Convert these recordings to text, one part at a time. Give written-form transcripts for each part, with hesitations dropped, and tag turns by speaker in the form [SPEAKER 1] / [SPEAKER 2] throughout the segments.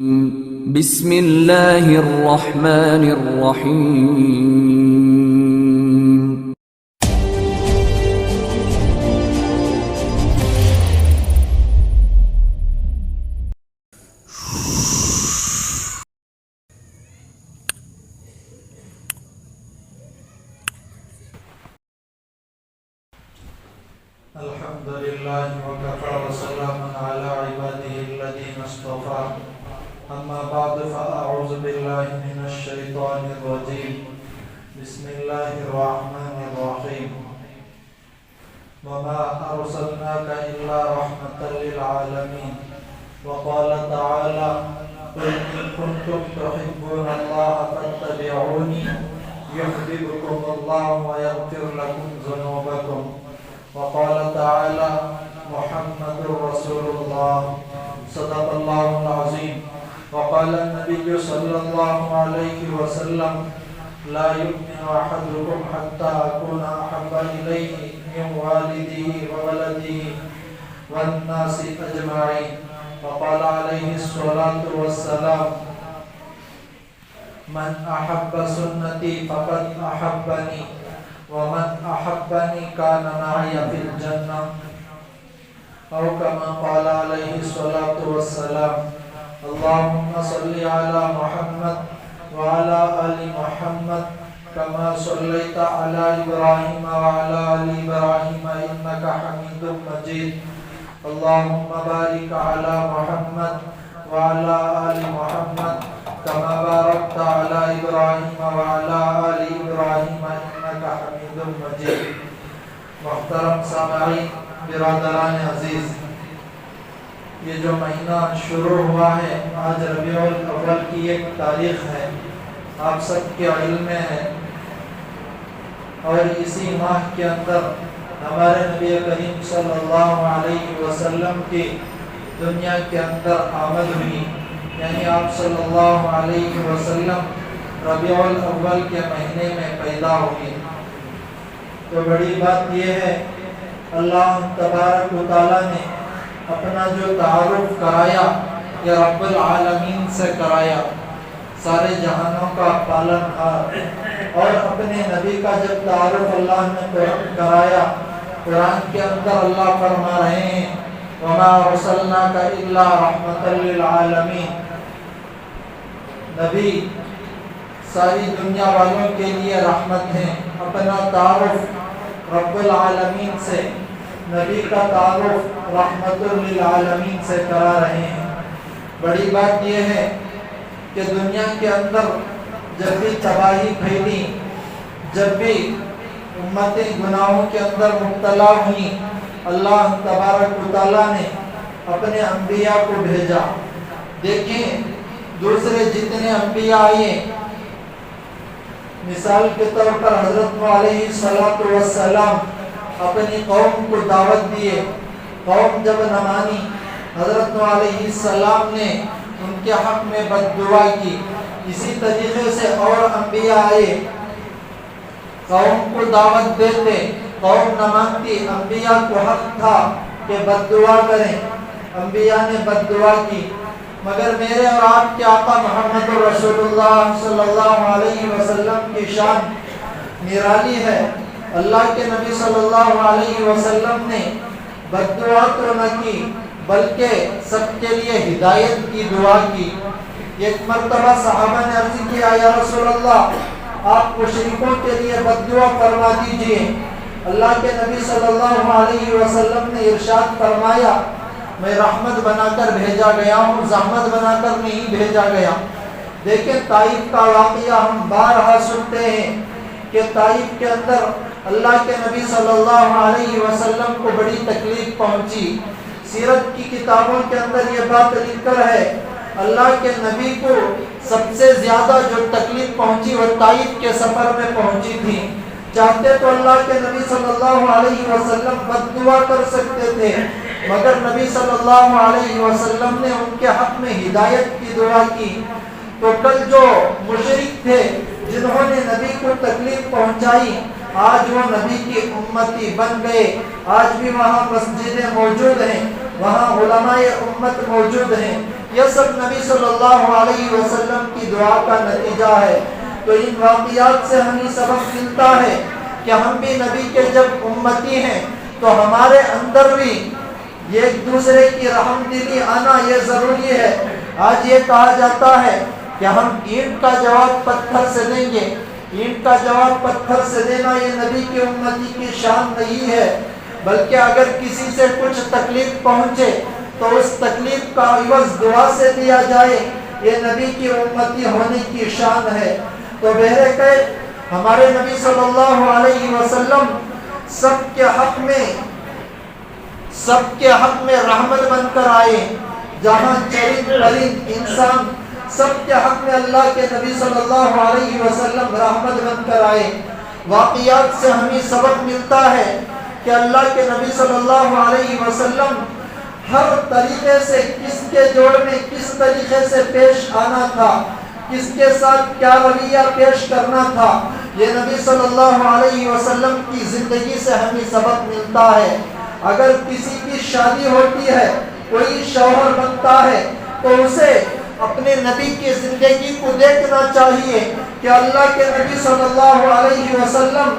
[SPEAKER 1] بسم اللہ الرحمن الرحیم
[SPEAKER 2] الحمدللہ وکفى وسلام علی عباده الذین اصطفى اما بعد فاعوذ باللہ من الشیطان الرجیم بسم اللہ الرحمن الرحیم وما ارسلناک الا رحمتا للعالمین وقال تعالی قل ان کنتم تحبون اللہ فاتبعونی یحببکم اللہ ویغفر لکم ذنوبکم وقال تعالى محمد رسول الله صدق الله العظيم وقال النبي صلى الله عليه وسلم لا يؤمن أحدكم حتى أكون أحب إليه من والده وولده والناس أجمعين وقال عليه الصلاة والسلام من أحب سنتي فقد أحبني ومن احبني كان معي في الجنة او كما قال عليه الصلاة والسلام اللهم صل على محمد وعلى آل محمد كما صليت على إبراهيم وعلى آل إبراهيم إنك حميد مجيد اللهم بارك على محمد وعلى آل محمد كما باركت على إبراهيم وعلى آل إبراهيم إنك حميد مجيد محترم سامعین برادران عزیز، یہ جو مہینہ شروع ہوا ہے آج ربیع الاول کی ایک تاریخ ہے، آپ سب کے علم میں ہے، اور اسی ماہ کے اندر ہمارے نبی کریم صلی اللہ علیہ وسلم کی دنیا کے اندر آمد ہوئی، یعنی آپ صلی اللہ علیہ وسلم ربیع الاول کے مہینے میں پیدا ہوئے۔ تو بڑی بات یہ ہے، اللہ تبارک و تعالیٰ نے اپنا جو تعارف کرایا یہ رب العالمین سے کرایا، سارے جہانوں کا پالن ہار، اور اپنے نبی کا جب تعارف اللہ نے کرایا، قرآن کے اندر اللہ فرما رہے ہیں وَمَا أَرْسَلْنَاكَ إِلَّا رَحْمَةً لِلْعَالَمِينَ، نبی ساری دنیا والوں کے لیے رحمت ہیں۔ اپنا تعارف رب العالمین سے، نبی کا تعارف رحمت للعالمین سے کرا رہے ہیں۔ بڑی بات یہ ہے کہ دنیا کے اندر جب بھی تباہی پھیلی، جب بھی امتیں گناہوں کے اندر مبتلا ہوئیں، اللہ تبارک و تعالیٰ نے اپنے انبیاء کو بھیجا۔ دیکھیں دوسرے جتنے انبیاء آئے، مثال کے طور پر حضرت نوح علیہ السلام اپنی قوم کو دعوت دیے، قوم جب نہ مانی، حضرت نوح علیہ السلام نے ان کے حق میں بد دعا کی۔ اسی طریقے سے اور انبیاء آئے، قوم کو دعوت دیتے، قوم نہ مانتی، انبیاء کو حق تھا کہ بد دعا کریں، انبیاء نے بد دعا کی، مگر میرے اور آپ کے آقا محمد رسول اللہ صلی اللہ علیہ وسلم کی شان نرالی ہے۔ اللہ کے نبی صلی اللہ علیہ وسلم نے بد دعا تو نہ کی بلکہ سب کے لیے ہدایت کی دعا کی۔ ایک مرتبہ صحابہ نے عرض کیا یا رسول اللہ آپ مشرکوں کے لیے بد دعا فرما دیجئے۔ اللہ کے نبی صلی اللہ علیہ وسلم نے ارشاد فرمایا میں رحمت بنا کر بھیجا گیا ہوں، زحمت بنا کر نہیں بھیجا گیا۔ دیکھیں طائف کا واقعہ ہم بارہا سنتے ہیں کہ طائف کے اندر اللہ کے نبی صلی اللہ علیہ وسلم کو بڑی تکلیف پہنچی۔ سیرت کی کتابوں کے اندر یہ بات لکھ کر ہے اللہ کے نبی کو سب سے زیادہ جو تکلیف پہنچی وہ طائف کے سفر میں پہنچی تھی۔ چاہتے تو اللہ کے نبی صلی اللہ علیہ وسلم بد دعا کر سکتے تھے، مگر نبی صلی اللہ علیہ وسلم نے ان کے حق میں ہدایت کی دعا کی۔ تو کل جو مشرک تھے جنہوں نے نبی کو تکلیف پہنچائی، آج وہ نبی کی امتی بن گئے، آج بھی وہاں مسجدیں موجود ہیں، وہاں علماء امت موجود ہیں. یہ سب نبی صلی اللہ علیہ وسلم کی دعا کا نتیجہ ہے. تو ان واقعات سے ہمیں سبق ملتا ہے کہ ہم بھی نبی کے جب امتی ہیں تو ہمارے اندر بھی یہ ایک دوسرے کی رحم دلی آنا یہ ضروری ہے. آج یہ کہا جاتا ہے کہ ہم اینٹ کا جواب پتھر سے دیں گے. اینٹ کا جواب پتھر سے دینا یہ نبی کی امتی کی شان نہیں ہے، بلکہ اگر کسی سے کچھ تکلیف پہنچے تو اس تکلیف کا عوض دعا سے دیا جائے، یہ نبی کی امتی ہونے کی شان ہے. تو بہرکیف ہمارے نبی صلی اللہ علیہ وسلم سب کے حق میں رحمت بن کر آئے. جہاں چرند پرند انسان سب کے حق میں اللہ کے نبی صلی اللہ علیہ وسلم رحمت بن کر آئے. واقعات سے ہمیں سبق ملتا ہے کہ اللہ کے نبی صلی اللہ علیہ وسلم ہر طریقے سے کس کے جوڑ میں کس طریقے سے پیش آنا تھا، کس کے ساتھ کیا رویہ پیش کرنا تھا، یہ نبی صلی اللہ علیہ وسلم کی زندگی سے ہمیں سبق ملتا ہے. اگر کسی کی شادی ہوتی ہے، کوئی شوہر بنتا ہے، تو اسے اپنے نبی کی زندگی کو دیکھنا چاہیے کہ اللہ کے نبی صلی اللہ علیہ وسلم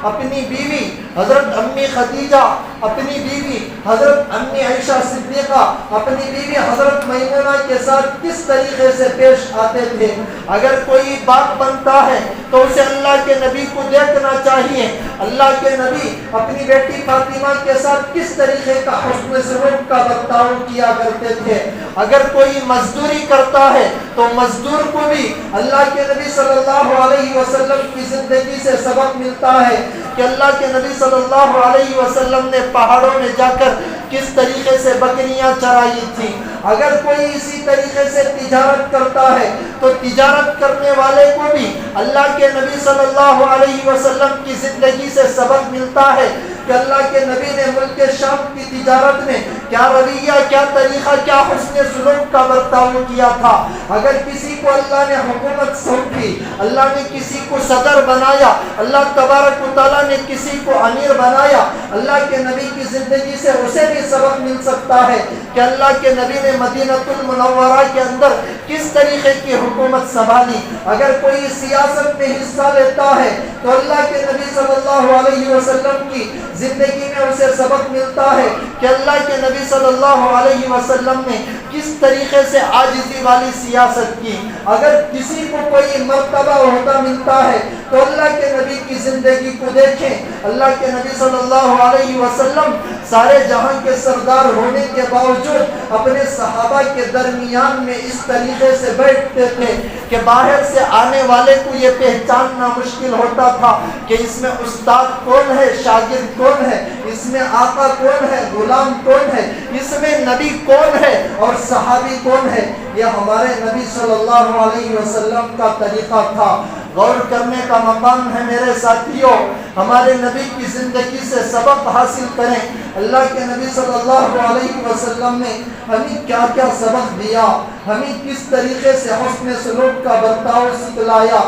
[SPEAKER 2] اپنی بیوی حضرت امی خدیجہ، اپنی بیوی حضرت امی عائشہ صدیقہ، اپنی بیوی حضرت میمونہ کے ساتھ کس طریقے سے پیش آتے تھے. اگر کوئی باپ بنتا ہے تو اسے اللہ کے نبی کو دیکھنا چاہیے. اللہ کے نبی اپنی بیٹی فاطمہ کے ساتھ کس طریقے کا حسن سلوک کا برتاؤ کیا کرتے تھے. اگر کوئی مزدوری کرتا ہے تو مزدور کو بھی اللہ کے نبی صلی اللہ علیہ وسلم کی زندگی سے سبق ملتا ہے کہ اللہ کے نبی صلی اللہ علیہ وسلم نے پہاڑوں میں جا کر کس طریقے سے بکریاں چرائی تھی. اگر کوئی اسی طریقے سے تجارت کرتا ہے تو تجارت کرنے والے کو بھی اللہ کے نبی صلی اللہ علیہ وسلم کی زندگی سے سبق ملتا ہے کہ اللہ کے نبی نے ملک شام کی تجارت میں کیا رویہ، کیا طریقہ، کیا حسن سلوک کا برتاؤ کیا تھا. اگر کسی کو اللہ نے حکومت سونپی، اللہ نے کسی کو صدر بنایا، اللہ تبارک و تعالیٰ نے کسی کو امیر بنایا، اللہ کے نبی کی زندگی سے اسے بھی سبق مل سکتا ہے کہ اللہ کے نبی نے مدینۃ المنورہ کے اندر کس طریقے کی حکومت سنبھالی. اگر کوئی سیاست میں حصہ لیتا ہے تو اللہ کے نبی صلی اللہ علیہ وسلم کی زندگی میں اسے سبق ملتا ہے کہ اللہ کے نبی صلی اللہ علیہ وسلم نے کس طریقے سے عاجزی والی سیاست کی. اگر کسی کو کوئی مرتبہ عہدہ ملتا ہے تو اللہ کے نبی کی زندگی کو دیکھیں. اللہ کے نبی صلی اللہ علیہ وسلم سارے جہاں کے سردار ہونے کے باوجود اپنے صحابہ کے درمیان میں اس طریقے سے بیٹھتے تھے کہ باہر سے آنے والے کو یہ پہچاننا مشکل ہوتا تھا کہ اس میں استاد کون ہے، شاگرد کون ہے، اس میں آقا کون ہے، غلام کون ہے، اس میں نبی کون ہے اور صحابی کون ہے. یہ ہمارے نبی صلی اللہ علیہ وسلم کا طریقہ تھا. غور کرنے کا مقام ہے میرے ساتھیوں. ہمارے نبی کی زندگی سے سبق حاصل کریں. اللہ کے نبی صلی اللہ علیہ وسلم نے ہمیں کیا کیا سبق دیا، ہمیں کس طریقے سے حسن سلوک کا برتاؤ سکھلایا.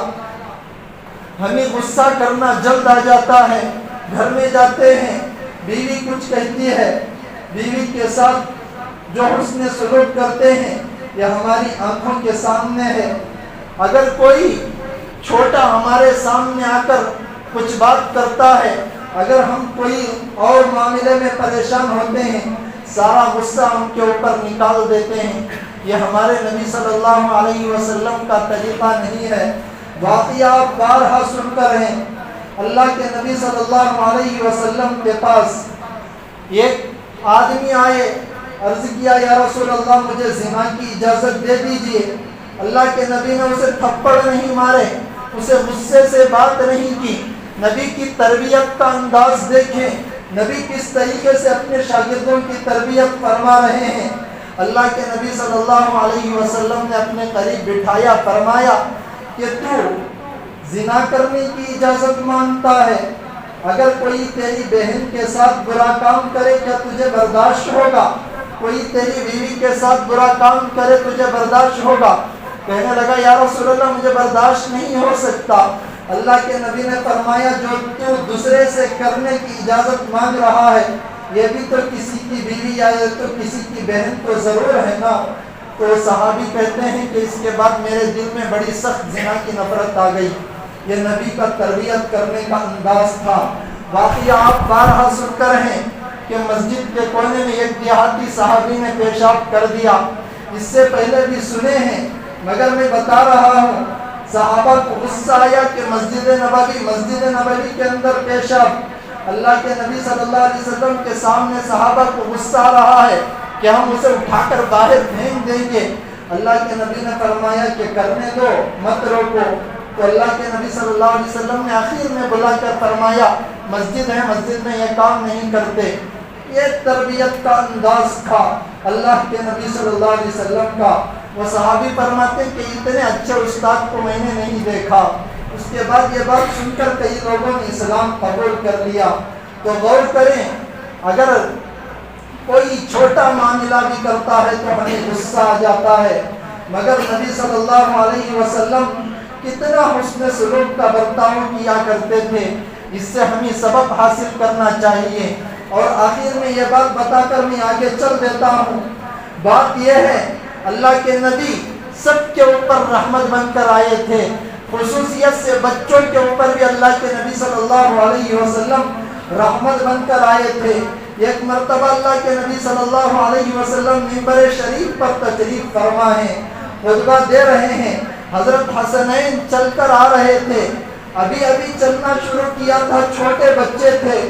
[SPEAKER 2] ہمیں غصہ کرنا جلد آ جاتا ہے. گھر میں جاتے ہیں، بیوی کچھ کہتی ہے، بیوی کے ساتھ جو حسن سلوک کرتے ہیں یہ ہماری آنکھوں کے سامنے ہے. اگر کوئی چھوٹا ہمارے سامنے آ کر کچھ بات کرتا ہے، اگر ہم کوئی اور معاملے میں پریشان ہوتے ہیں، سارا غصہ ہم کے اوپر نکال دیتے ہیں. یہ ہمارے نبی صلی اللہ علیہ وسلم کا طریقہ نہیں ہے. واقعہ آپ بارہا سن کر ہیں. اللہ کے نبی صلی اللہ علیہ وسلم کے پاس ایک آدمی آئے، عرض کیا یا رسول اللہ مجھے زنا کی اجازت دے دیجئے. اللہ کے نبی نے اسے تھپڑ نہیں مارے، اسے غصے سے بات نہیں کی. نبی کی تربیت کا انداز دیکھیں، نبی کس طریقے سے اپنے شاگردوں کی تربیت فرما رہے ہیں. اللہ کے نبی صلی اللہ علیہ وسلم نے اپنے قریب بٹھایا، فرمایا کہ تو زنا کرنے کی اجازت مانگتا ہے؟ اگر کوئی تیری بہن کے ساتھ برا کام کرے کیا تجھے برداشت ہوگا؟ کوئی تیری بیوی کے ساتھ برا کام کرے تجھے برداشت ہوگا؟ کہنے لگا یا رسول اللہ مجھے برداشت نہیں ہو سکتا. اللہ کے نبی نے فرمایا جو تو دوسرے سے کرنے کی اجازت مانگ رہا ہے یہ بھی تو کسی کی بیوی یا یہ تو کسی کی بہن تو ضرور ہے نا. تو صحابی کہتے ہیں کہ اس کے بعد میرے دل میں بڑی سخت زنا کی نفرت آ گئی. یہ نبی کا تربیت کرنے کا انداز تھا. واقعہ آپ بارہا سن کر ہیں کہ مسجد کے کونے میں ایک دیہاتی صحابی نے پیشاب کر دیا. اس سے پہلے بھی سنے ہیں مگر میں بتا رہا ہوں. صحابہ کو غصہ آیا کہ مسجد نبوی کے اندر پیشاب. اللہ کے نبی صلی اللہ علیہ وسلم کے سامنے صحابہ کو غصہ آ رہا ہے کہ ہم اسے اٹھا کر باہر پھینک دیں گے. اللہ کے نبی نے فرمایا کہ کرنے دو، مت روکو. تو اللہ کے نبی صلی اللہ علیہ وسلم نے آخر میں بلا کر فرمایا مسجد ہے، مسجد میں یہ کام نہیں کرتے. یہ تربیت کا انداز تھا اللہ کے نبی صلی اللہ علیہ وسلم کا. وہ صحابی فرماتے کہ اتنے اچھے استاد کو میں نے نہیں دیکھا. اس کے بعد یہ بات سن کر کئی لوگوں نے اسلام قبول کر لیا. تو غور کریں، اگر کوئی چھوٹا معاملہ بھی کرتا ہے تو ہمیں غصہ آ جاتا ہے، مگر نبی صلی اللہ علیہ وسلم کتنا حسن سلوک کا برتاؤ کیا کرتے تھے. اس سے ہمیں سبق حاصل کرنا چاہیے. اور آخر میں یہ بات بتا کر میں آگے چل دیتا ہوں. بات یہ ہے اللہ کے نبی سب کے اوپر رحمت بن کر آئے تھے. خصوصیت سے بچوں کے اوپر بھی اللہ کے نبی صلی اللہ علیہ وسلم رحمت بن کر آئے تھے. ایک مرتبہ اللہ کے نبی صلی اللہ علیہ وسلم منبر شریف پر تشریف فرما ہیں، خطبہ دے رہے ہیں. حضرت حسنین چل کر آ رہے تھے، ابھی ابھی چلنا شروع کیا تھا، چھوٹے بچے تھے.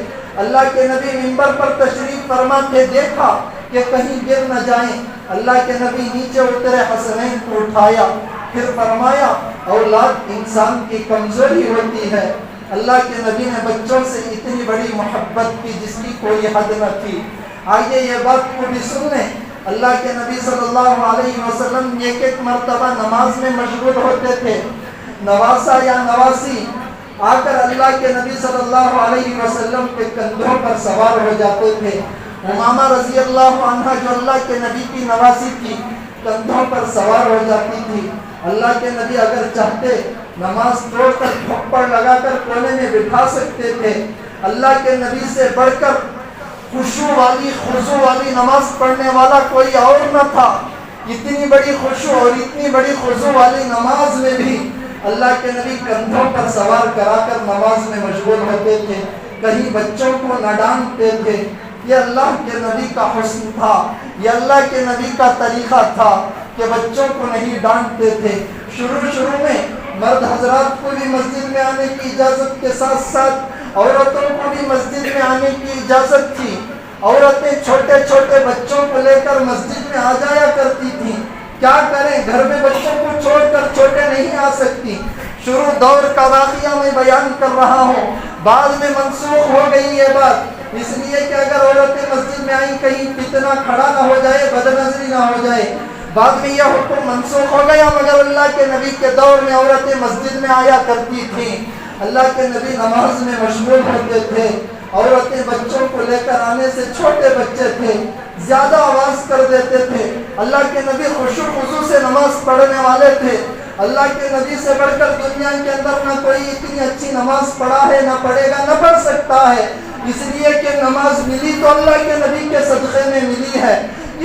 [SPEAKER 2] اللہ کے نبی منبر پر تشریف فرما تھے، دیکھا کہ کہیں گر نہ جائیں. اللہ کے نبی نیچے اترے، حسنین کو اٹھایا، پھر فرمایا اولاد انسان کی کمزوری ہوتی ہے. اللہ کے نبی نے بچوں سے اتنی بڑی محبت کی جس کی کوئی حد نہ تھی. آئیے یہ بات کو بھی سن لیں. اللہ کے نبی صلی اللہ علیہ وسلم ایک ایک مرتبہ نماز میں مشغول ہوتے تھے. نواسا یا نواسی آ کر اللہ کے نبی صلی اللہ علیہ وسلم کے کندھوں پر سوار ہو جاتے تھے. امامہ رضی اللہ عنہ جو اللہ کے نبی کی نواسی تھی، کندھوں پر سوار ہو جاتی تھی. اللہ کے نبی اگر چاہتے نماز توڑ کر تھپڑ لگا کر کونے میں بٹھا سکتے تھے. اللہ کے نبی سے بڑھ کر خشوع والی نماز پڑھنے والا کوئی اور نہ تھا. اتنی بڑی خشوع اور اتنی بڑی خضوع والی نماز میں بھی اللہ کے نبی کندھوں پر سوار کرا کر نماز میں مشغول ہوتے تھے. کہیں بچوں کو نہ ڈانٹتے تھے. یہ اللہ کے نبی کا حسن تھا، یہ اللہ کے نبی کا طریقہ تھا کہ بچوں کو نہیں ڈانٹتے تھے. شروع میں مرد حضرات کو بھی مسجد میں آنے کی اجازت کے ساتھ ساتھ عورتوں کو بھی مسجد میں آنے کی اجازت تھی. عورتیں چھوٹے چھوٹے بچوں کو لے کر مسجد میں آ جایا کرتی تھیں. کیا کریں، گھر میں بچوں کو چھوڑ کر چھوٹے نہیں آ سکتی. شروع دور کا واقعہ میں بیان کر رہا ہوں، بعد میں منسوخ ہو گئی یہ بات، اس لیے کہ اگر عورتیں مسجد میں آئیں کہیں فتنہ کھڑا نہ ہو جائے، بدنظری نہ ہو جائے. بعد میں یہ حکم منسوخ ہو گیا، مگر اللہ کے نبی کے دور میں عورتیں مسجد میں آیا کرتی تھیں. اللہ کے نبی نماز میں مشغول ہوتے تھے. عورتیں بچوں کو لے کر آنے سے، چھوٹے بچے تھے، زیادہ آواز کر دیتے تھے. اللہ کے نبی خشوع خضوع سے نماز پڑھنے والے تھے. اللہ کے نبی سے بڑھ کر دنیا کے اندر نہ کوئی اتنی اچھی نماز پڑھا ہے، نہ پڑھے گا، نہ پڑھ سکتا ہے. اس لیے کہ نماز ملی تو اللہ کے نبی کے صدقے میں ملی ہے.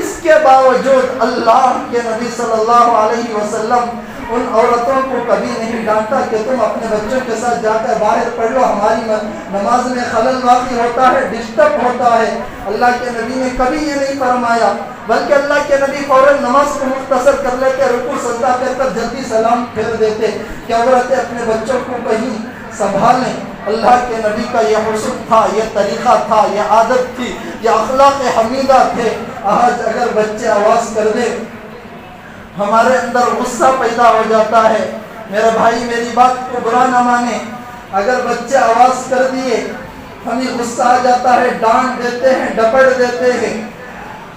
[SPEAKER 2] اس کے باوجود اللہ کے نبی صلی اللہ علیہ وسلم ان عورتوں کو کبھی نہیں ڈانٹا کہ تم اپنے بچوں کے ساتھ جا کر باہر پڑھ لو، ہماری نماز میں خلل واقع ہوتا ہے، ڈسٹرب ہوتا ہے. اللہ کے نبی نے کبھی یہ نہیں فرمایا، بلکہ اللہ کے نبی فوراً نماز کو مختصر کر لیتے، رکوع سجدہ کر کر جلدی سلام پھیر دیتے کہ عورتیں اپنے بچوں کو کہیں سنبھالیں. اللہ کے نبی کا یہ حسن تھا، یہ طریقہ تھا، یہ عادت تھی، یہ اخلاق حمیدہ تھے. آج اگر بچے آواز کر دیں ہمارے اندر غصہ پیدا ہو جاتا ہے. میرے بھائی میری بات کو برا نہ مانے، اگر بچے آواز کر دیے ہمیں غصہ آ جاتا ہے، ڈانٹ دیتے ہیں، ڈپٹ دیتے ہیں.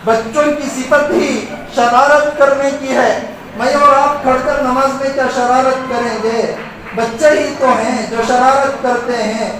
[SPEAKER 2] بچوں کی صفت ہی شرارت کرنے کی ہے. میں اور آپ کھڑ کر نماز میں کیا شرارت کریں گے؟ بچے ہی تو ہیں جو شرارت کرتے ہیں،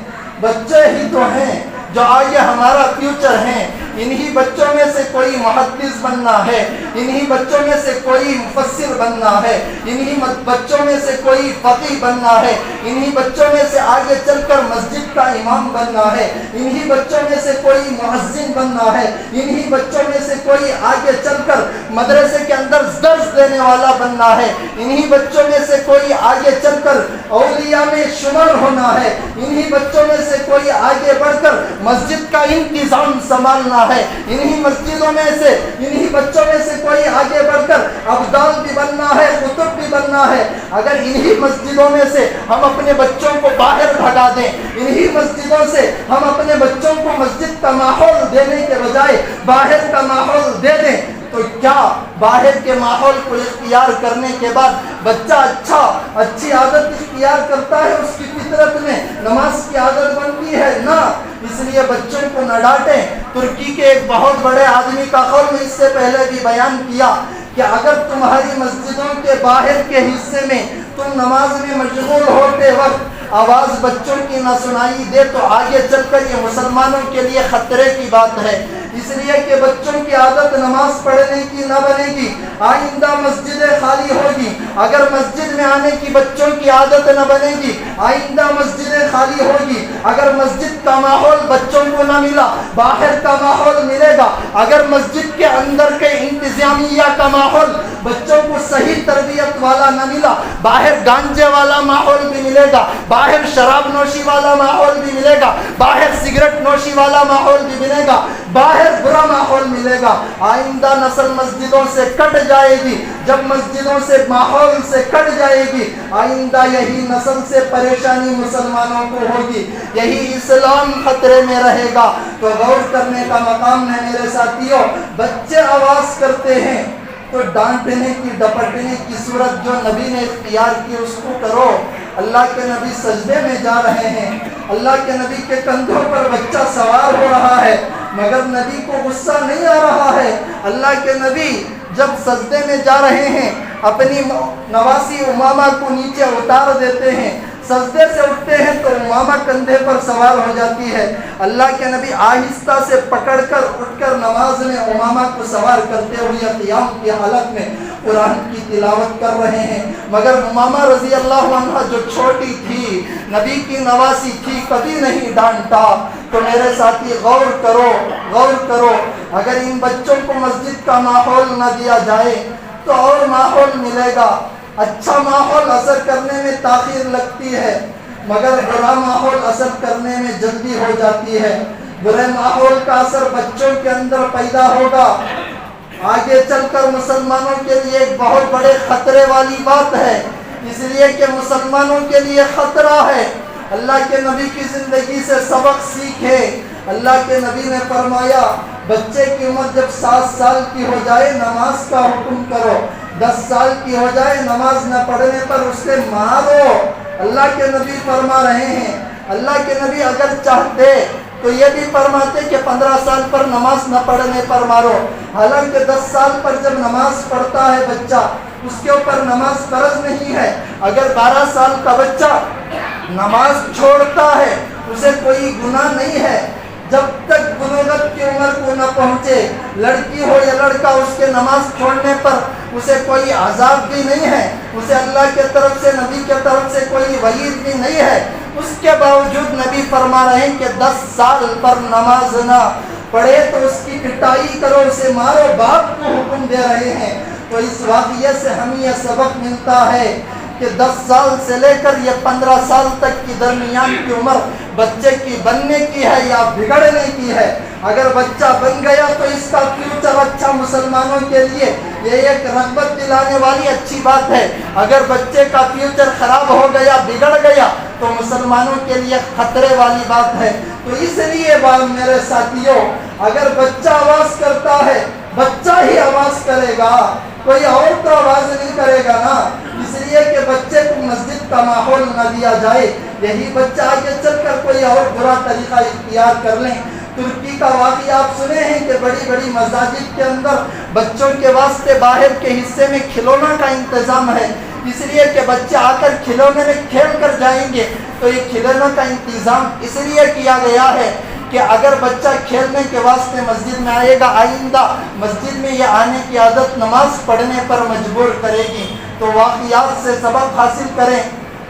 [SPEAKER 2] بچے ہی تو ہیں جو آگے ہمارا فیوچر ہیں. انہی بچوں میں سے کوئی محدث بننا ہے، انہی بچوں میں سے کوئی مفسر بننا ہے، انہی بچوں میں سے کوئی فقیہ بننا ہے، انہی بچوں میں سے آگے چل کر مسجد کا امام بننا ہے، انہی بچوں میں سے کوئی مؤذن بننا ہے، انہی بچوں میں سے کوئی آگے چل کر مدرسے کے اندر درس دینے والا بننا ہے، انہی بچوں میں سے کوئی آگے چل کر اولیاء میں شمار ہونا ہے، انہی بچوں میں سے کوئی آگے بڑھ کر مسجد کا انتظام سنبھالنا ہے، انہی مسجدوں میں سے انہی بچوں میں سے کوئی آگے بڑھ کر ابدال بھی بننا ہے، قطب بھی بننا ہے۔ اگر انہی مسجدوں میں سے ہم اپنے بچوں کو باہر بھگا دیں، انہی مسجدوں سے ہم اپنے بچوں کو مسجد کا ماحول دینے کے بجائے باہر کا ماحول دے دیں، تو کیا باہر کے ماحول کو اختیار کرنے کے بعد بچہ اچھی عادت اختیار کرتا ہے، اس کی فطرت میں نماز کی عادت بنتی ہے؟ نہ۔ اس لیے بچوں کو نہ ڈانٹیں۔ ترکی کے ایک بہت بڑے آدمی کا قول میں اس سے پہلے بھی بیان کیا کہ اگر تمہاری مسجدوں کے باہر کے حصے میں تم نماز میں مشغول ہوتے وقت آواز بچوں کی نہ سنائی دے تو آگے چل کر یہ مسلمانوں کے لیے خطرے کی بات ہے، اس لیے کہ بچوں کی عادت نماز پڑھنے کی نہ بنے گی، آئندہ مسجدیں خالی ہوگی۔ اگر مسجد میں آنے کی بچوں کی عادت نہ بنے گی، آئندہ مسجدیں خالی ہوگی۔ اگر مسجد کا ماحول بچوں کو نہ ملا، باہر کا ماحول ملے گا۔ اگر مسجد کے اندر کے انتظامیہ کا ماحول بچوں کو صحیح تربیت والا نہ ملا، باہر گانجے والا ماحول بھی ملے گا، باہر شراب نوشی والا ماحول بھی ملے گا، باہر سگریٹ نوشی والا ماحول بھی ملے گا، باہر برا ماحول ملے گا۔ آئندہ نسل مسجدوں سے کٹ جائے گی۔ جب مسجدوں سے ماحول سے کٹ جائے گی، آئندہ یہی نسل سے پریشانی مسلمانوں کو ہوگی، یہی اسلام خطرے میں رہے گا۔ تو غور کرنے کا مقام ہے میرے ساتھیوں۔ بچے آواز کرتے ہیں تو ڈانٹنے کی ڈپٹنے کی صورت جو نبی نے اختیار کی اس کو کرو۔ اللہ کے نبی سجدے میں جا رہے ہیں، اللہ کے نبی کے کندھوں پر بچہ سوار ہو رہا ہے، مگر نبی کو غصہ نہیں آ رہا ہے۔ اللہ کے نبی جب سجدے میں جا رہے ہیں اپنی نواسی امامہ کو نیچے اتار دیتے ہیں، سجدے سے اٹھتے ہیں تو امامہ کندھے پر سوار ہو جاتی ہے۔ اللہ کے نبی آہستہ سے پکڑ کر اٹھ کر نماز میں امامہ کو سوار کرتے ہوئے قیام کی حالت میں قرآن کی تلاوت کر رہے ہیں، مگر امامہ رضی اللہ عنہ جو چھوٹی تھی، نبی کی نواسی تھی، کبھی نہیں ڈانٹا۔ تو میرے ساتھی غور کرو، اگر ان بچوں کو مسجد کا ماحول نہ دیا جائے تو اور ماحول ملے گا۔ اچھا ماحول اثر کرنے میں تاخیر لگتی ہے، مگر برا ماحول اثر کرنے میں جلدی ہو جاتی ہے۔ برے ماحول کا اثر بچوں کے اندر پیدا ہوگا، آگے چل کر مسلمانوں کے لیے ایک بہت بڑے خطرے والی بات ہے، اس لیے کہ مسلمانوں کے لیے خطرہ ہے۔ اللہ کے نبی کی زندگی سے سبق سیکھے۔ اللہ کے نبی نے فرمایا بچے کی عمر جب 7 سال کی ہو جائے نماز کا حکم کرو، 10 سال کی ہو جائے نماز نہ پڑھنے پر اسے مارو۔ اللہ کے نبی فرما رہے ہیں، اللہ کے نبی اگر چاہتے تو یہ بھی فرماتے کہ 15 سال پر نماز نہ پڑھنے پر مارو، حالانکہ 10 سال پر جب نماز پڑھتا ہے بچہ اس کے اوپر نماز فرض نہیں ہے۔ اگر 12 سال کا بچہ نماز چھوڑتا ہے اسے کوئی گناہ نہیں ہے، جب تک بلوغت کی عمر کو نہ پہنچے، لڑکی ہو یا لڑکا، اس کے نماز چھوڑنے پر اسے کوئی عذاب بھی نہیں ہے، اسے اللہ کے طرف سے نبی کے طرف سے کوئی وعید بھی نہیں ہے۔ اس کے باوجود نبی فرما رہے ہیں کہ 10 سال پر نماز نہ پڑھے تو اس کی پٹائی کرو، اسے مارو، باپ کو حکم دے رہے ہیں۔ تو اس واقعے سے ہمیں یہ سبق ملتا ہے کہ 10 سال سے لے کر یہ 15 سال تک کی درمیان کی عمر بچے کی بننے کی ہے یا بگڑنے کی ہے۔ اگر بچہ بن گیا تو اس کا فیوچر اچھا، مسلمانوں کے لیے یہ ایک رغبت دلانے والی اچھی بات ہے۔ اگر بچے کا فیوچر خراب ہو گیا، بگڑ گیا تو مسلمانوں کے لیے خطرے والی بات ہے۔ تو اس لیے میرے ساتھیوں، اگر بچہ آواز کرتا ہے بچہ ہی آواز کرے گا، کوئی اور تو آواز نہیں کرے گا نا۔ اس لیے کہ بچے کو مسجد کا ماحول نہ دیا جائے، یہی بچہ آگے چل کر کوئی اور برا طریقہ اختیار کر لیں۔ ترکی کا واقعہ آپ سنے ہیں کہ بڑی بڑی مساجد کے اندر بچوں کے واسطے باہر کے حصے میں کھلونا کا انتظام ہے، اس لیے کہ بچے آ کر کھلونے میں کھیل کر جائیں گے۔ تو یہ کھلونا کا انتظام اس لیے کیا گیا ہے کہ اگر بچہ کھیلنے کے واسطے مسجد میں آئے گا، آئندہ مسجد میں یہ آنے کی عادت نماز پڑھنے پر مجبور کرے گی، تو واقعات سے سبق حاصل کریں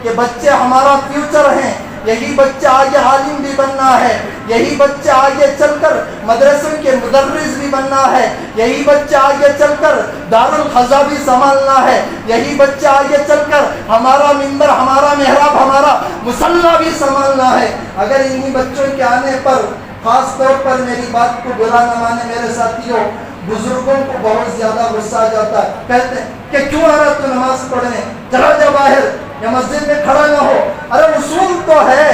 [SPEAKER 2] کہ بچے ہمارا فیوچر ہیں، یہی بچہ آگے عالم بھی بننا ہے، یہی بچہ آگے چل کر مدرسوں کے مدرس بھی بننا ہے، یہی بچہ آگے چل کر دارالخزا بھی سنبھالنا ہے، یہی بچہ آگے چل کر ہمارا منبر، ہمارا محراب، ہمارا مصلی بھی سنبھالنا ہے۔ اگر انہی بچوں کے آنے پر خاص طور پر میری بات کو برا نہ مانے میرے ساتھیوں، بزرگوں کو بہت زیادہ غصہ آ جاتا ہے، کہتے ہیں کہ کیوں آ رہا تو نماز پڑھنے، چلا جا باہر یا مسجد میں کھڑا نہ ہو۔ ارے اصول تو ہے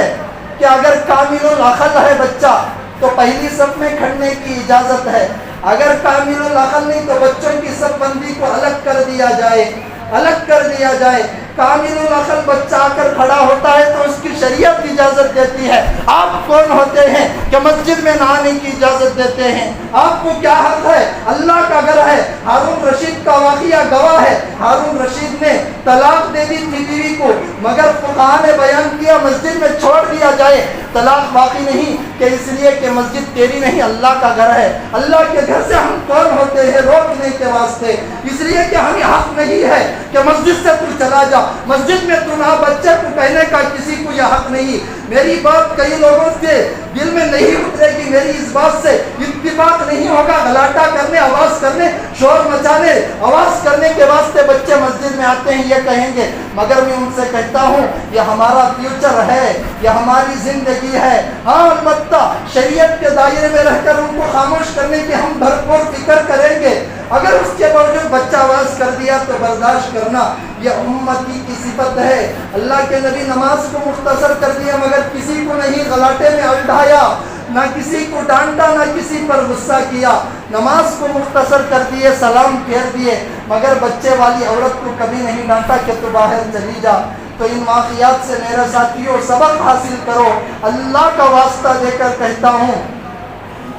[SPEAKER 2] کہ اگر کامل العقل ہے بچہ تو پہلی صف میں کھڑنے کی اجازت ہے، اگر کامل العقل نہیں تو بچوں کی صف بندی کو الگ کر دیا جائے، الگ کر دیا جائے۔ کامل العقل بچہ آ کر کھڑا ہوتا ہے تو اس کی شریعت اجازت دیتی ہے۔ آپ کون ہوتے ہیں کہ مسجد میں نہ آنے کی اجازت دیتے ہیں؟ آپ کو کیا حق ہے؟ اللہ کا گھر ہے۔ ہارون رشید کا واقعہ گواہ ہے، ہارون رشید نے طلاق دے دی تھی بیوی کو، مگر فقہاء نے بیان کیا مسجد میں چھوڑ دیا جائے، طلاق باقی نہیں، کہ اس لیے کہ مسجد تیری نہیں اللہ کا گھر ہے۔ اللہ کے گھر سے ہم کون ہوتے ہیں روکنے کے واسطے؟ اس لیے کہ ہمیں حق نہیں ہے کہ مسجد سے تو چلا جا، مسجد میں تو نہ، بچے کو کہنے کا کسی کو یہ حق نہیں۔ میری بات کئی لوگوں کے دل میں نہیں اترے گی، میری اس بات سے اتفاق نہیں ہوگا۔ گلاٹا کرنے، آواز کرنے، شور مچانے، آواز کرنے کے واسطے بچے مسجد میں آتے ہیں، یہ کہیں گے، مگر میں ان سے کہتا ہوں یہ ہمارا فیوچر ہے، یہ ہماری زندگی ہے۔ ہاں البتہ شریعت کے دائرے میں رہ کر ان کو خاموش کرنے کی ہم بھرپور فکر کریں گے۔ اگر اس کے باوجود بچہ آواز کر دیا تو برداشت کرنا، یہ امتی کی صفت ہے۔ اللہ کے نبی نماز کو مختصر کر دیا مگر کسی کو نہیں غلاٹے میں الجھایا، نہ کسی کو ڈانٹا، نہ کسی پر غصہ کیا، نماز کو مختصر کر دیے، سلام پھیر دیے، مگر بچے والی عورت کو کبھی نہیں ڈانٹا کہ تو باہر چلی جا۔ تو ان واقعات سے میرے ساتھیوں سبق حاصل کرو۔ اللہ کا واسطہ دے کر کہتا ہوں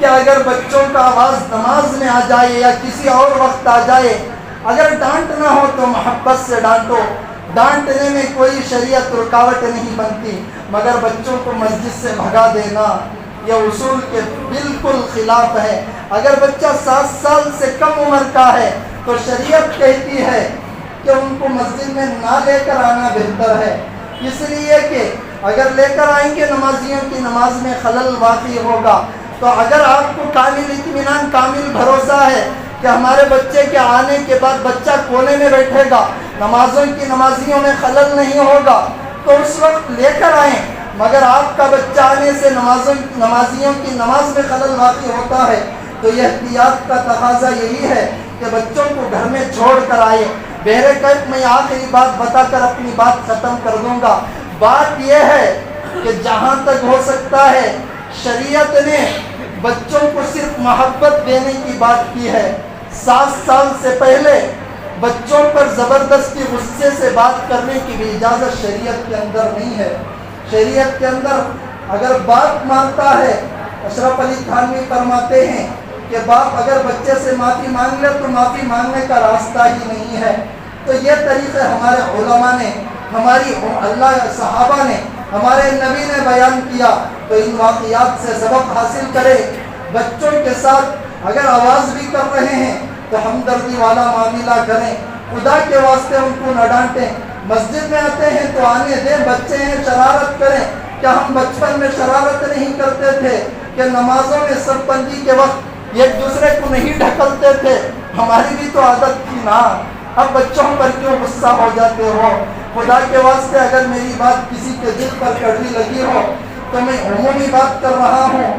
[SPEAKER 2] کہ اگر بچوں کا آواز نماز میں آ جائے یا کسی اور وقت آ جائے، اگر ڈانٹنا ہو تو محبت سے ڈانٹو، ڈانٹنے میں کوئی شریعت رکاوٹ نہیں بنتی، مگر بچوں کو مسجد سے بھگا دینا یہ اصول کے بالکل خلاف ہے۔ اگر بچہ 7 سال سے کم عمر کا ہے تو شریعت کہتی ہے کہ ان کو مسجد میں نہ لے کر آنا بہتر ہے، اس لیے کہ اگر لے کر آئیں گے نمازیوں کی نماز میں خلل واقع ہوگا۔ تو اگر آپ کو کامل اطمینان، کامل بھروسہ ہے کہ ہمارے بچے کے آنے کے بعد بچہ کونے میں بیٹھے گا، نمازوں کی نمازیوں میں خلل نہیں ہوگا، تو اس وقت لے کر آئیں۔ مگر آپ کا بچہ آنے سے نمازیوں کی نماز میں خلل واقع ہوتا ہے تو یہ احتیاط کا تقاضا یہی ہے کہ بچوں کو گھر میں چھوڑ کر آئے۔ بہرکیف میں آخری بات بتا کر اپنی بات ختم کر دوں گا۔ بات یہ ہے کہ جہاں تک ہو سکتا ہے شریعت نے بچوں کو صرف محبت دینے کی بات کی ہے۔ 7 سال سے پہلے بچوں پر زبردستی غصے سے بات کرنے کی بھی اجازت شریعت کے اندر نہیں ہے۔ شریعت کے اندر اگر بات مانتا ہے، اشرف علی تھانوی فرماتے ہیں کہ باپ اگر بچے سے معافی مانگ لے تو معافی مانگنے کا راستہ ہی نہیں ہے۔ تو یہ طریقے ہمارے علماء نے، ہماری اللہ صحابہ نے، ہمارے نبی نے بیان کیا۔ تو ان واقعات سے سبق حاصل کرے۔ بچوں کے ساتھ اگر آواز بھی کر رہے ہیں تو ہمدردی والا معاملہ کریں، خدا کے واسطے ان کو نہ ڈانٹیں۔ مسجد میں آتے ہیں تو آنے دیں، بچے ہیں شرارت کریں۔ کیا ہم بچپن میں شرارت نہیں کرتے تھے کہ نمازوں میں صف بندی کے وقت ایک دوسرے کو نہیں ڈھکلتے تھے؟ ہماری بھی تو عادت تھی نا۔ اب بچوں پر کیوں غصہ ہو جاتے ہو؟ خدا کے واسطے اگر میری بات کسی کے دل پر کڑوی لگی ہو تو میں عمومی بات کر رہا ہوں،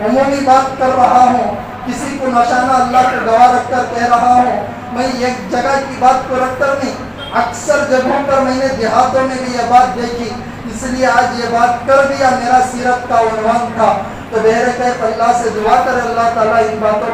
[SPEAKER 2] عمومی بات کر رہا ہوں، کسی کو نشانہ اللہ کو گواہ رکھ کر کہہ رہا ہوں۔ میں ایک جگہ کی بات کو رکھ کر نہیں، اکثر جگہوں پر میں نے دیہاتوں میں بھی یہ بات دیکھی، اس لیے آج یہ بات کر دیا۔ میرا سیرت کا عنوان تھا۔ تو بہرکیف اللہ سے دعا کرے اللہ تعالیٰ ان باتوں